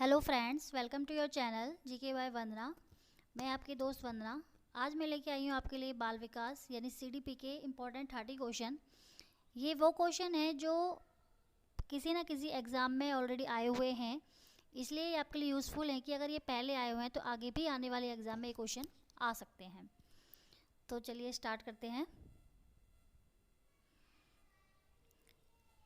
Hello friends, welcome to your channel GK by Vandana. मैं आपकी दोस्त वंदना। आज मैं लेके आई हूँ आपके लिए बाल विकास यानी सीडीपी के इम्पोर्टेंट 30 क्वेश्चन। ये वो क्वेश्चन है जो किसी ना किसी एग्ज़ाम में ऑलरेडी आए हुए हैं, इसलिए ये आपके लिए यूज़फुल है कि अगर ये पहले आए हुए हैं तो आगे भी आने वाले एग्ज़ाम में ये क्वेश्चन आ सकते हैं। तो चलिए स्टार्ट करते हैं।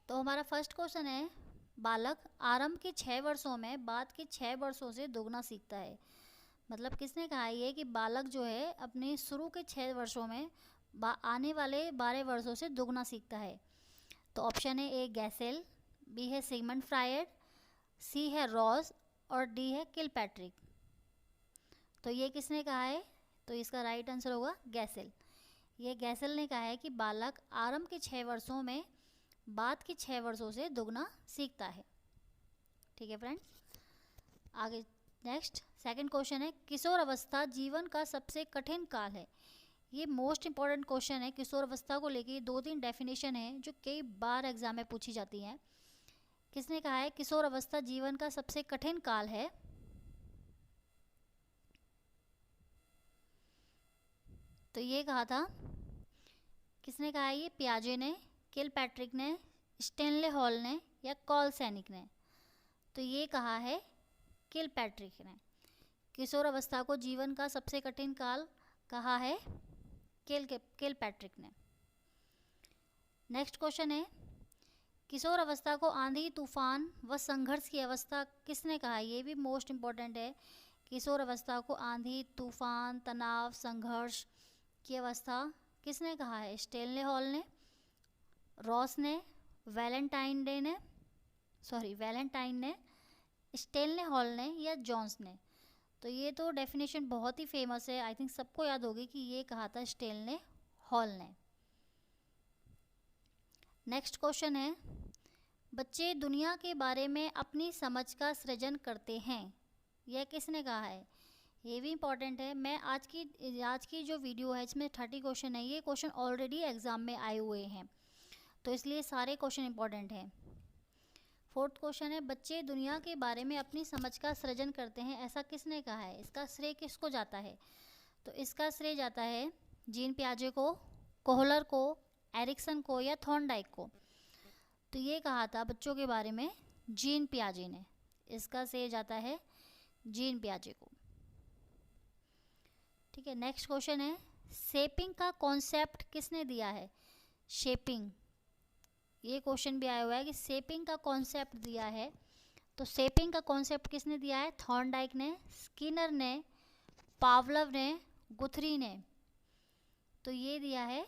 तो हमारा फर्स्ट क्वेश्चन है, बालक आरंभ के 6 वर्षों में बाद के 6 वर्षों से दोगुना सीखता है। मतलब किसने कहा ये कि बालक जो है अपने शुरू के 6 वर्षों में आने वाले 12 वर्षों से दोगुना सीखता है। तो ऑप्शन है ए गैसेल, बी है सिगमंड फ्रायड, सी है रॉस और डी है किलपैट्रिक। तो ये किसने कहा है? तो इसका राइट आंसर होगा गैसेल। ये गैसेल ने कहा है कि बालक आरंभ के 6 वर्षों में बाद के 6 वर्षों से दुगना सीखता है। ठीक है फ्रेंड, आगे नेक्स्ट सेकंड क्वेश्चन है, किशोर अवस्था जीवन का सबसे कठिन काल है। ये मोस्ट इंपॉर्टेंट क्वेश्चन है। किशोर अवस्था को लेके 2-3 डेफिनेशन है जो कई बार एग्जाम में पूछी जाती हैं। किसने कहा है किशोर अवस्था जीवन का सबसे कठिन काल है? तो ये कहा था, किसने कहा है? ये पियाजे ने, किलपैट्रिक ने, स्टेनले हॉल ने या कॉल सैनिक ने? तो ये कहा है किलपैट्रिक ने। किशोर अवस्था को जीवन का सबसे कठिन काल कहा है किलपैट्रिक ने। नेक्स्ट क्वेश्चन है, किशोर अवस्था को आंधी तूफान व संघर्ष की अवस्था किसने कहा? ये भी मोस्ट इंपॉर्टेंट है। किशोर अवस्था को आंधी तूफान तनाव संघर्ष की अवस्था किसने कहा है? स्टेनले हॉल ने, रॉस ने, वैलेंटाइन ने, स्टेनले हॉल ने या जॉन्स ने? तो ये तो डेफिनेशन बहुत ही फेमस है, आई थिंक सबको याद होगी कि ये कहा था स्टेनले हॉल ने। नेक्स्ट क्वेश्चन है, बच्चे दुनिया के बारे में अपनी समझ का सृजन करते हैं। यह किसने कहा है? ये भी इम्पॉर्टेंट है। मैं आज की जो वीडियो है इसमें 30 क्वेश्चन है। ये क्वेश्चन ऑलरेडी एग्जाम में आए हुए हैं, तो इसलिए सारे क्वेश्चन इंपॉर्टेंट हैं। फोर्थ क्वेश्चन है, बच्चे दुनिया के बारे में अपनी समझ का सृजन करते हैं, ऐसा किसने कहा है? इसका श्रेय किसको जाता है? तो इसका श्रेय जाता है जीन पियाजे को, कोहलर को, एरिक्सन को या थॉर्नडाइक को? तो ये कहा था बच्चों के बारे में जीन पियाजे ने। इसका श्रेय जाता है जीन पियाजे को। ठीक है, नेक्स्ट क्वेश्चन है, शेपिंग का कॉन्सेप्ट किसने दिया है? शेपिंग, ये क्वेश्चन भी आया हुआ है कि शेपिंग का कॉन्सेप्ट दिया है। तो शेपिंग का कॉन्सेप्ट किसने दिया है? थॉर्नडाइक ने, स्किनर ने, पावलव ने, गुथरी ने? तो ये दिया है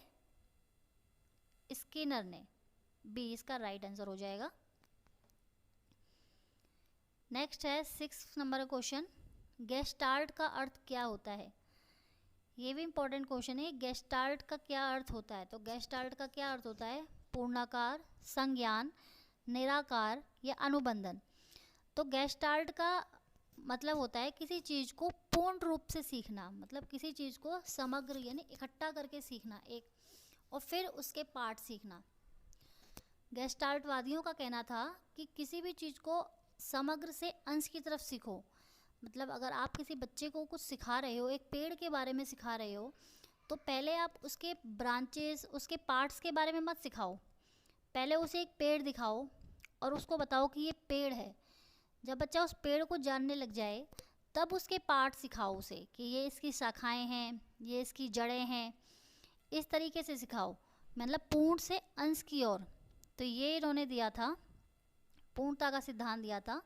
स्किनर ने। बी इसका राइट आंसर हो जाएगा। नेक्स्ट है 6 नंबर का क्वेश्चन, गेस्टाल्ट का अर्थ क्या होता है? ये भी इंपॉर्टेंट क्वेश्चन है। गेस्टाल्ट का क्या अर्थ होता है? तो गेस्टाल्ट का क्या अर्थ होता है? पूर्णाकार, संज्ञान, निराकार या अनुबंधन? तो गेस्टाल्ट का मतलब होता है किसी चीज़ को पूर्ण रूप से सीखना, मतलब किसी चीज़ को समग्र यानी इकट्ठा करके सीखना एक, और फिर उसके पार्ट सीखना। गेस्टाल्टवादियों का कहना था कि किसी भी चीज़ को समग्र से अंश की तरफ सीखो। मतलब अगर आप किसी बच्चे को कुछ सिखा रहे हो, एक पेड़ के बारे में सिखा रहे हो, तो पहले आप उसके ब्रांचेस, उसके पार्ट्स के बारे में मत सिखाओ। पहले उसे एक पेड़ दिखाओ और उसको बताओ कि ये पेड़ है। जब बच्चा उस पेड़ को जानने लग जाए तब उसके पार्ट सिखाओ उसे कि ये इसकी शाखाएं हैं, ये इसकी जड़ें हैं। इस तरीके से सिखाओ, मतलब पूर्ण से अंश की ओर। तो ये इन्होंने दिया था, पूर्णता का सिद्धांत दिया था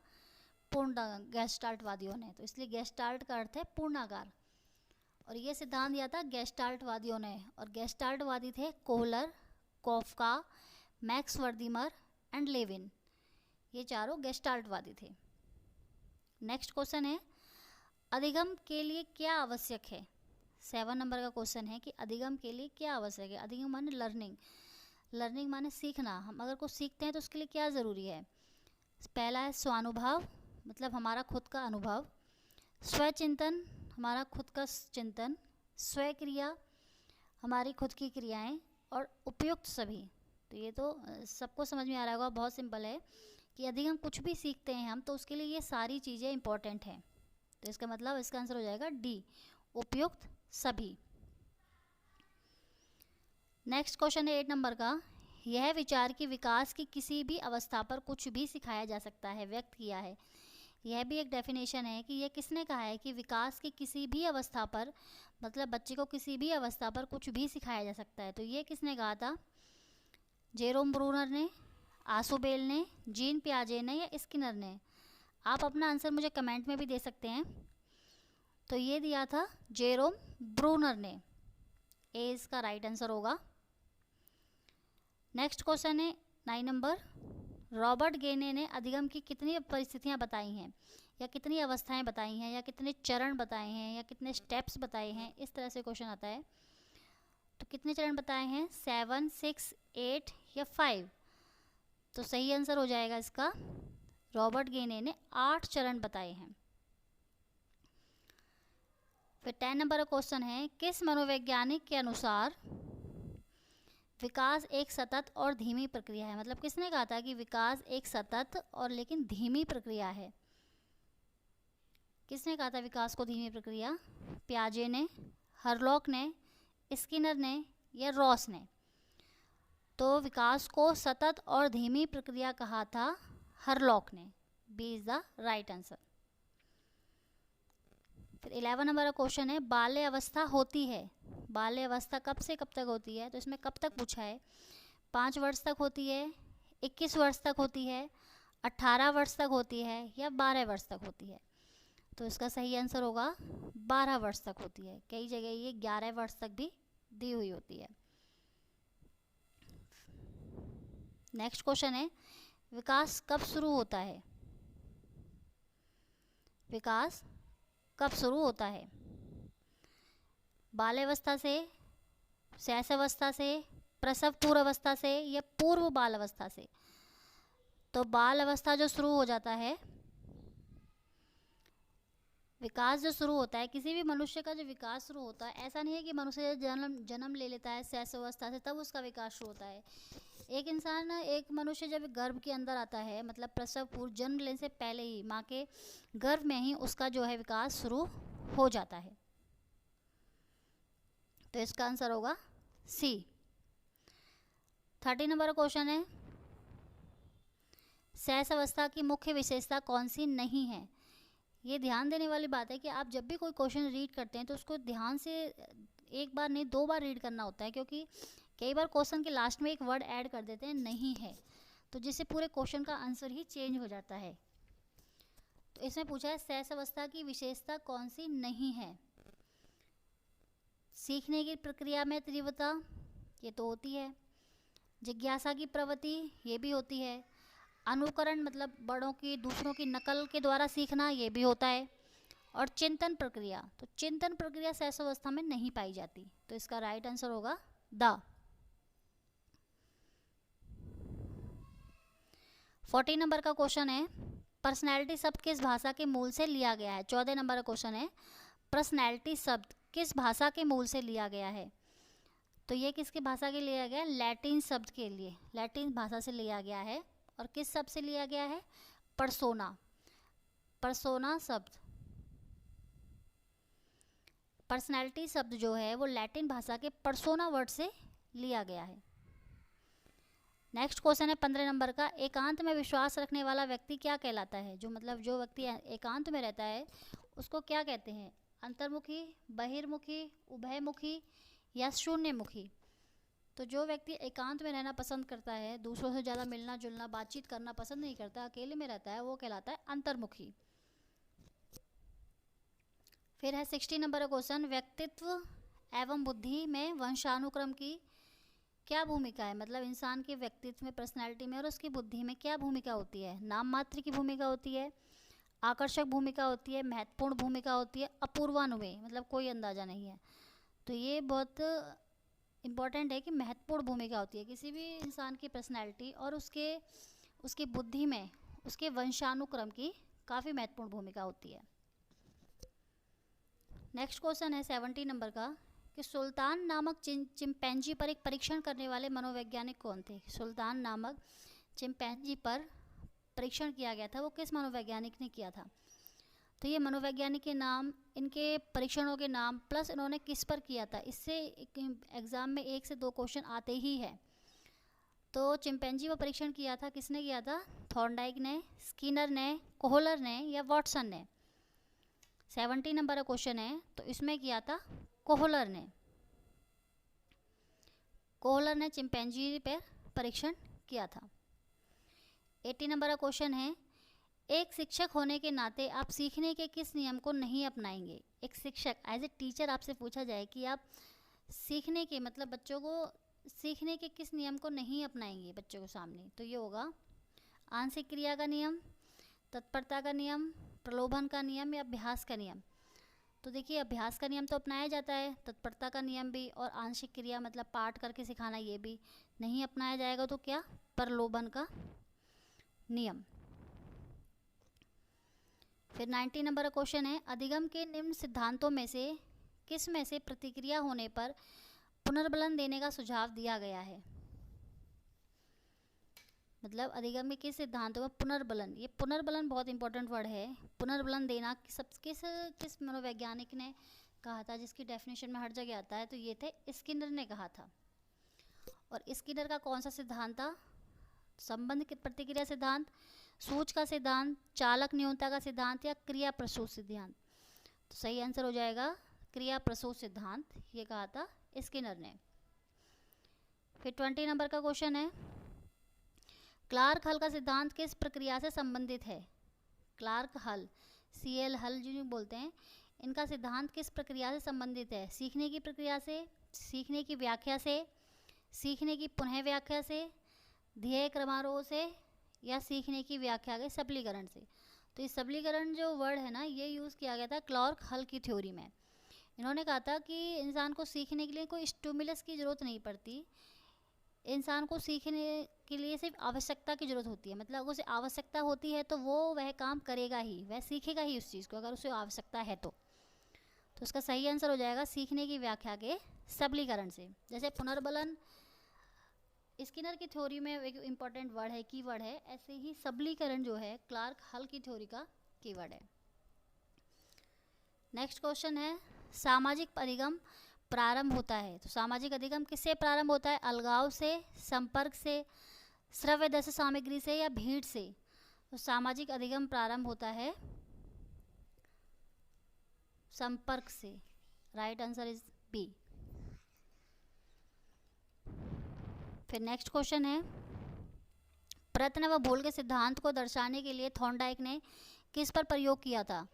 गेस्टाल्टवादियों ने। तो इसलिए गेस्टाल्ट का अर्थ है पूर्णाकार, और ये सिद्धांत दिया था गेस्टाल्टवादियों ने। और गेस्टाल्टवादी थे Kohler, Koffka, Max Wertheimer and Lewin. ये चारों गेस्टाल्टवादी थे। नेक्स्ट क्वेश्चन है, अधिगम के लिए क्या आवश्यक है? 7 नंबर का क्वेश्चन है कि अधिगम के लिए क्या आवश्यक है? अधिगम माने लर्निंग, लर्निंग माने सीखना। हम अगर कुछ सीखते हैं तो उसके लिए क्या ज़रूरी है? पहला है स्वानुभव, मतलब हमारा खुद का अनुभव, स्वचिंतन, हमारा खुद का चिंतन, स्वक्रिया, हमारी खुद की क्रियाएं, और उपयुक्त सभी। तो ये तो सबको समझ में आ रहा होगा, बहुत सिंपल है कि अधिगम कुछ भी सीखते हैं हम तो उसके लिए ये सारी चीज़ें इंपॉर्टेंट हैं। तो इसका मतलब इसका आंसर हो जाएगा डी, उपयुक्त सभी। नेक्स्ट क्वेश्चन है 8 नंबर का, यह विचार कि विकास की किसी भी अवस्था पर कुछ भी सिखाया जा सकता है व्यक्त किया है। यह भी एक डेफिनेशन है कि यह किसने कहा है कि विकास की किसी भी अवस्था पर, मतलब बच्चे को किसी भी अवस्था पर कुछ भी सिखाया जा सकता है। तो ये किसने कहा था? जेरोम ब्रूनर ने, आसुबेल ने, जीन पियाजे ने या स्किनर ने? आप अपना आंसर मुझे कमेंट में भी दे सकते हैं। तो ये दिया था जेरोम ब्रूनर ने, ए इसका राइट आंसर होगा। नेक्स्ट क्वेश्चन है 9 नंबर, रॉबर्ट गेने ने अधिगम की कितनी परिस्थितियां बताई हैं या कितनी अवस्थाएं बताई हैं या कितने चरण बताए हैं या कितने स्टेप्स बताए हैं, इस तरह से क्वेश्चन आता है। तो कितने चरण बताए हैं? 7, 6, 8 या 5? तो सही आंसर हो जाएगा इसका, रॉबर्ट गेने ने 8 चरण बताए हैं। फिर 10 नंबर का क्वेश्चन है, किस मनोवैज्ञानिक के अनुसार विकास एक सतत और धीमी प्रक्रिया है? मतलब किसने कहा था कि विकास एक सतत और लेकिन धीमी प्रक्रिया है? किसने कहा था विकास को धीमी प्रक्रिया? पियाजे ने, हरलॉक ने, स्किनर ने या रॉस ने? तो विकास को सतत और धीमी प्रक्रिया कहा था हरलॉक ने, B is the right answer. फिर 11 नंबर का क्वेश्चन है, बाल्य अवस्था होती है, बाल्य अवस्था कब से कब तक होती है? तो इसमें कब तक पूछा है? 5 वर्ष तक होती है, 21 वर्ष तक होती है, 18 वर्ष तक होती है या 12 वर्ष तक होती है? तो इसका सही आंसर होगा 12 वर्ष तक होती है। कई जगह ये 11 वर्ष तक भी दी हुई होती है। नेक्स्ट क्वेश्चन है, विकास कब शुरू होता है? विकास कब शुरू होता है? बाल्यावस्था से, शैशवावस्था से, प्रसव पूर्व अवस्था से या पूर्व बाल अवस्था से? तो बाल अवस्था जो शुरू हो जाता है, विकास जो शुरू होता है, किसी भी मनुष्य का जो विकास शुरू होता है, ऐसा नहीं है कि मनुष्य जन्म ले लेता है शैशवावस्था से तब उसका विकास शुरू होता है। एक मनुष्य जब गर्भ के अंदर आता है, मतलब प्रसव पूर्व, जन्म लेने से पहले ही माँ के गर्भ में ही उसका जो है विकास शुरू हो जाता है। तो इसका आंसर होगा सी। 30 नंबर क्वेश्चन है, शैशवावस्था की मुख्य विशेषता कौन सी नहीं है? ये ध्यान देने वाली बात है कि आप जब भी कोई क्वेश्चन रीड करते हैं तो उसको ध्यान से एक बार नहीं 2 बार रीड करना होता है, क्योंकि कई बार क्वेश्चन के लास्ट में एक वर्ड ऐड कर देते हैं नहीं है, तो जिससे पूरे क्वेश्चन का आंसर ही चेंज हो जाता है। तो इसमें पूछा है शैशवावस्था की विशेषता कौन सी नहीं है? सीखने की प्रक्रिया में तीव्रता, ये तो होती है। जिज्ञासा की प्रवृत्ति, ये भी होती है। अनुकरण मतलब बड़ों की, दूसरों की नकल के द्वारा सीखना, ये भी होता है। और चिंतन प्रक्रिया, तो चिंतन प्रक्रिया शैशवावस्था में नहीं पाई जाती। तो इसका राइट आंसर होगा द। 40 नंबर का क्वेश्चन है, पर्सनैलिटी शब्द किस भाषा के मूल से लिया गया है? 14 नंबर का क्वेश्चन है, पर्सनैलिटी शब्द किस भाषा के मूल से लिया गया है? तो ये किसकी भाषा के लिया गया? लैटिन शब्द के लिए, लैटिन भाषा से लिया गया है। और किस शब्द से लिया गया है? पर्सोना, पर्सोना शब्द। पर्सनैलिटी शब्द जो है वो लैटिन भाषा के पर्सोना वर्ड से लिया गया है। नेक्स्ट क्वेश्चन है 15 नंबर का, एकांत में विश्वास रखने वाला व्यक्ति क्या कहलाता है? जो व्यक्ति एकांत में रहता है उसको क्या कहते हैं? अंतर्मुखी, बहिर्मुखी, उभयमुखी या शून्यमुखी? तो जो व्यक्ति एकांत में रहना पसंद करता है, दूसरों से ज़्यादा मिलना जुलना बातचीत करना पसंद नहीं करता, अकेले में रहता है, वो कहलाता है अंतर्मुखी। फिर है 60 नंबर का क्वेश्चन, व्यक्तित्व एवं बुद्धि में वंशानुक्रम की क्या भूमिका है? मतलब इंसान के व्यक्तित्व में, पर्सनैलिटी में और उसकी बुद्धि में क्या भूमिका होती है? नाम मात्र की भूमिका होती है, आकर्षक भूमिका होती है, महत्वपूर्ण भूमिका होती है, अपूर्वानुमेय मतलब कोई अंदाजा नहीं है। तो ये बहुत इम्पॉर्टेंट है कि महत्वपूर्ण भूमिका होती है किसी भी इंसान की पर्सनैलिटी और उसकी बुद्धि में उसके वंशानुक्रम की काफ़ी महत्वपूर्ण भूमिका होती है। नेक्स्ट क्वेश्चन है 70 नंबर का, कि सुल्तान नामक चिंपैंजी पर एक परीक्षण करने वाले मनोवैज्ञानिक कौन थे? सुल्तान नामक चिंपैंजी पर परीक्षण किया गया था वो किस मनोवैज्ञानिक ने किया था? तो ये मनोवैज्ञानिक के नाम, इनके परीक्षणों के नाम प्लस इन्होंने किस पर किया था, इससे एग्ज़ाम में 1 से 2 क्वेश्चन आते ही है। तो चिंपैंजी पर परीक्षण किया था, किसने किया था? थॉर्नडाइक ने, स्किनर ने, कोहलर ने या वॉटसन ने? 70 नंबर का क्वेश्चन है, तो इसमें किया था कोहलर ने। कोहलर ने चिंपैंजी पर परीक्षण किया था। 80 नंबर का क्वेश्चन है, एक शिक्षक होने के नाते आप सीखने के किस नियम को नहीं अपनाएंगे? एक शिक्षक एज ए टीचर आपसे पूछा जाए कि आप सीखने के मतलब बच्चों को सीखने के किस नियम को नहीं अपनाएंगे बच्चों के सामने, तो ये होगा आंशिक क्रिया का नियम, तत्परता का नियम, प्रलोभन का नियम या अभ्यास का नियम। तो देखिए अभ्यास का नियम तो अपनाया जाता है, तत्परता का नियम भी, और आंशिक क्रिया मतलब पाठ करके सिखाना ये भी नहीं अपनाया जाएगा, तो क्या? प्रलोभन का नियम। फिर 90 नंबर का क्वेश्चन है, अधिगम के निम्न सिद्धांतों में से किस में से प्रतिक्रिया होने पर पुनर्बलन देने का सुझाव दिया गया है? मतलब अधिगम के किस सिद्धांतों में पुनर्बलन, ये पुनर्बलन बहुत इंपॉर्टेंट वर्ड है। पुनर्बलन देना किस मनोवैज्ञानिक ने कहा था, जिसकी डेफिनेशन में हर जगह आता है? तो ये थे स्किनर ने कहा था। और स्किनर का कौन सा सिद्धांत था? संबंध प्रतिक्रिया सिद्धांत, सूच का सिद्धांत, चालक न्यूनता का सिद्धांत या क्रिया प्रसूत सिद्धांत? तो सही आंसर हो जाएगा क्रिया प्रसूत सिद्धांत, ये कहा था स्किनर ने। फिर 20 नंबर का क्वेश्चन है, क्लार्क हल का सिद्धांत किस प्रक्रिया से संबंधित है? क्लार्क हल, CL हल जो बोलते हैं, इनका सिद्धांत किस प्रक्रिया से संबंधित है? सीखने की प्रक्रिया से, सीखने की व्याख्या से, सीखने की पुनः व्याख्या से, ध्येय क्रमारोह से या सीखने की व्याख्या के सबलीकरण से? तो इस सबलीकरण जो वर्ड है ना, ये यूज़ किया गया था क्लार्क हल की थ्योरी में। इन्होंने कहा था कि इंसान को सीखने के लिए कोई स्टिमुलस की ज़रूरत नहीं पड़ती, इंसान को सीखने के लिए सिर्फ आवश्यकता की ज़रूरत होती है। मतलब उसे आवश्यकता होती है तो वो वह काम करेगा ही, वह सीखेगा ही उस चीज़ को, अगर उसे आवश्यकता है तो उसका सही आंसर हो जाएगा सीखने की व्याख्या के सबलीकरण से। जैसे पुनर्बलन स्किनर की थ्योरी में एक इम्पॉर्टेंट वर्ड है, कीवर्ड है, ऐसे ही सबलीकरण जो है क्लार्क हल की थ्योरी का कीवर्ड है। नेक्स्ट क्वेश्चन है, सामाजिक अधिगम प्रारंभ होता है, तो सामाजिक अधिगम किससे प्रारंभ होता है? अलगाव से, संपर्क से, श्रव्यदर्शी सामग्री से या भीड़ से? तो सामाजिक अधिगम प्रारंभ होता है संपर्क से। Right answer is B. फिर नेक्स्ट क्वेश्चन है, प्रयत्न व भूल के सिद्धांत को दर्शाने के लिए थॉर्नडाइक ने किस पर प्रयोग किया था?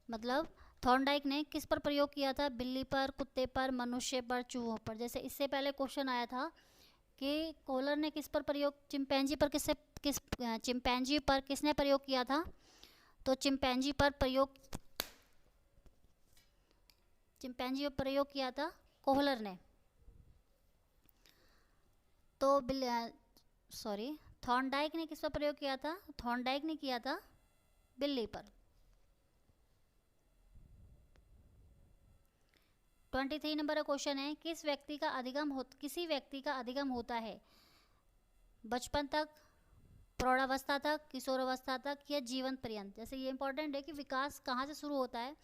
मतलब थॉर्नडाइक ने किस पर प्रयोग किया था? बिल्ली पर, कुत्ते पर, मनुष्य पर, चूहों पर? जैसे इससे पहले क्वेश्चन आया था कि कोहलर ने किस पर प्रयोग, चिंपैंजी पर चिंपैंजी पर किसने प्रयोग किया था? तो चिंपैंजी पर प्रयोग किया था कोहलर ने। तो थॉर्नडाइक ने किस पर प्रयोग किया था? थॉर्नडाइक ने किया था बिल्ली पर। 23 नंबर का क्वेश्चन है, किसी व्यक्ति का अधिगम होता है बचपन तक, प्रौढ़ावस्था तक, किशोरावस्था तक या जीवन पर्यंत? जैसे ये इंपॉर्टेंट है कि विकास कहाँ से शुरू होता है,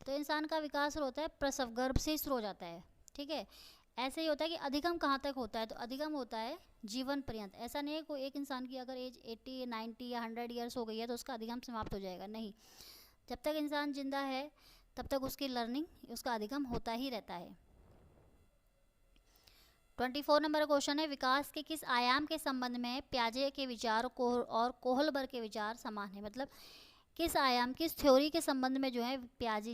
तो इंसान का विकास शुरू होता है प्रसव, गर्भ से ही शुरू हो जाता है, ठीक है। ऐसे ही होता है कि अधिगम कहाँ तक होता है, तो अधिगम होता है जीवन पर्यंत। ऐसा नहीं है कोई एक इंसान की अगर एज 80, 90 या 100 ईयर्स हो गई है तो उसका अधिगम समाप्त हो जाएगा, नहीं। जब तक इंसान जिंदा है तब तक उसकी लर्निंग, उसका अधिगम होता ही रहता है। 24 नंबर क्वेश्चन है, विकास के किस आयाम के संबंध में पियाजे के विचार और कोहलबर के विचार समान है? मतलब किस आयाम, किस थ्योरी के संबंध में जो है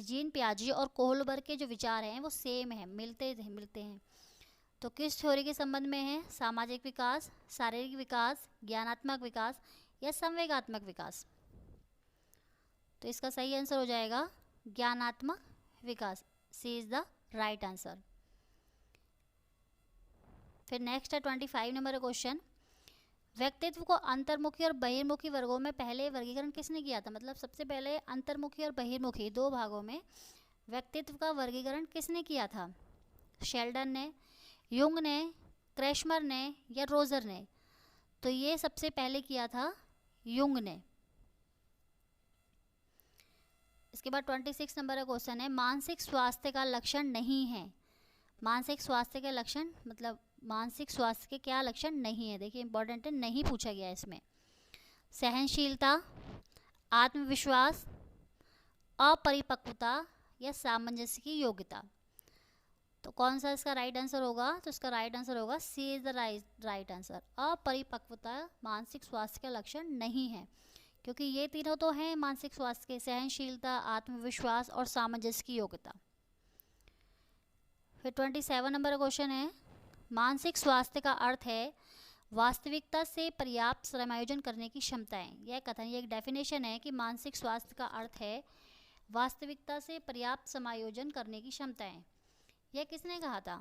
जीन पियाजे और कोहलबर के जो विचार हैं वो सेम है, मिलते हैं। तो किस थ्योरी के संबंध में है? सामाजिक विकास, शारीरिक विकास, ज्ञानात्मक विकास या संवेगात्मक विकास? तो इसका सही आंसर हो जाएगा ज्ञानात्मक विकास। सी इज द राइट आंसर। फिर नेक्स्ट है 25 नंबर क्वेश्चन, व्यक्तित्व को अंतर्मुखी और बहिर्मुखी वर्गों में पहले वर्गीकरण किसने किया था? मतलब सबसे पहले अंतर्मुखी और बहिर्मुखी दो भागों में व्यक्तित्व का वर्गीकरण किसने किया था? शेल्डन ने, युंग ने, क्रेशमर ने या रोजर ने? तो ये सबसे पहले किया था युंग ने। इसके बाद 26 नंबर का क्वेश्चन है, मानसिक स्वास्थ्य का लक्षण नहीं है। मानसिक स्वास्थ्य के लक्षण मतलब मानसिक स्वास्थ्य के क्या लक्षण नहीं है, देखिए इंपॉर्टेंट है, नहीं पूछा गया इसमें। सहनशीलता, आत्मविश्वास, अपरिपक्वता या सामंजस्य की योग्यता। तो कौन सा इसका राइट आंसर होगा? तो इसका राइट आंसर होगा सी इज द राइट आंसर। अपरिपक्वता मानसिक स्वास्थ्य का लक्षण नहीं है, क्योंकि ये तीनों तो हैं मानसिक स्वास्थ्य के, सहनशीलता, आत्मविश्वास और सामंजस्य की योग्यता। फिर 27 नंबर का क्वेश्चन है, मानसिक स्वास्थ्य का अर्थ है वास्तविकता से पर्याप्त समायोजन करने की क्षमताएं। यह कथन, ये एक डेफिनेशन है कि मानसिक स्वास्थ्य का अर्थ है वास्तविकता से पर्याप्त समायोजन करने की क्षमताएं। यह किसने कहा था?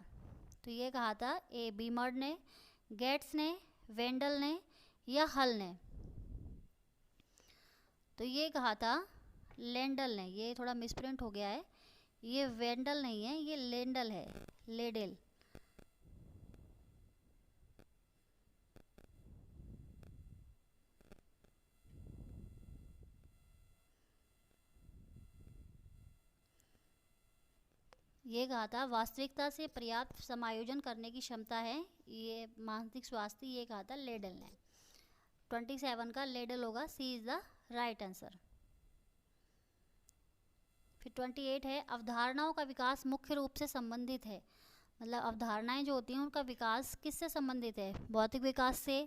तो ये कहा था ए बीमर्ड ने, गेट्स ने, वेंडल ने या हल ने। तो ये कहा था लेंडल ने, ये थोड़ा मिसप्रिंट हो गया है, ये वेंडल नहीं है, ये लेंडल है, लेडेल। ये कहा था वास्तविकता से पर्याप्त समायोजन करने की क्षमता है ये मानसिक स्वास्थ्य, ये कहा था लेडल ने। 27 का लेडल होगा, सी इज द राइट आंसर। फिर 28 है, अवधारणाओं का विकास मुख्य रूप से संबंधित है। मतलब अवधारणाएं जो होती हैं उनका विकास किससे संबंधित है? भौतिक विकास से,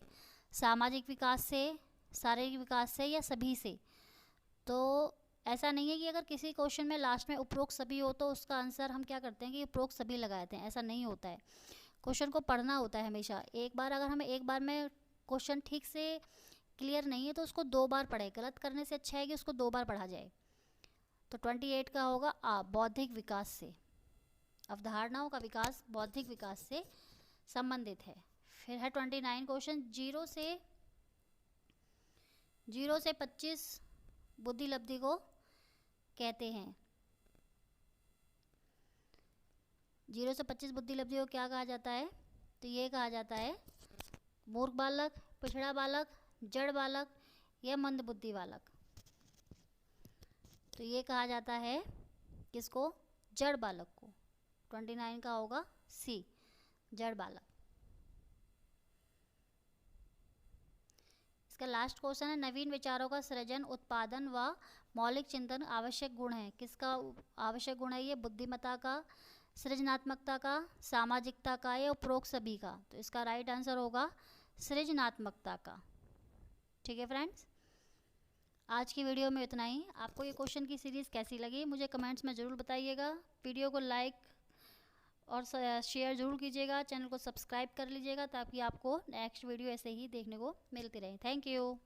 सामाजिक विकास से, शारीरिक विकास से या सभी से? तो ऐसा नहीं है कि अगर किसी क्वेश्चन में लास्ट में उपरोक्त सभी हो तो उसका आंसर हम क्या करते हैं कि उपरोक्त सभी लगाते हैं, ऐसा नहीं होता है। क्वेश्चन को पढ़ना होता है हमेशा। एक बार अगर हमें एक बार में क्वेश्चन ठीक से क्लियर नहीं है तो उसको 2 बार पढ़े, गलत करने से अच्छा है कि उसको 2 बार पढ़ा जाए। तो 28 का होगा बौद्धिक विकास से। अवधारणाओं का विकास बौद्धिक विकास से संबंधित है। फिर है 29 क्वेश्चन, 0 से 25 बुद्धि लब्धि को कहते हैं। 0 से 25 बुद्धि लब्धि को क्या कहा जाता है? तो ये कहा जाता है मूर्ख बालक, पिछड़ा बालक, जड़ बालक या मंद बुद्धि बालक। तो ये कहा जाता है किसको? जड़ बालक को। 29 का होगा सी, जड़ बालक। इसका लास्ट क्वेश्चन है, नवीन विचारों का सृजन, उत्पादन व मौलिक चिंतन आवश्यक गुण है। किसका आवश्यक गुण है ये? बुद्धिमत्ता का, सृजनात्मकता का, सामाजिकता का या उपरोक्त सभी का? तो इसका राइट आंसर होगा सृजनात्मकता का। ठीक है फ्रेंड्स, आज की वीडियो में इतना ही। आपको ये क्वेश्चन की सीरीज़ कैसी लगी मुझे कमेंट्स में ज़रूर बताइएगा। वीडियो को लाइक और शेयर ज़रूर कीजिएगा, चैनल को सब्सक्राइब कर लीजिएगा ताकि आपको नेक्स्ट वीडियो ऐसे ही देखने को मिलती रहे। Thank you.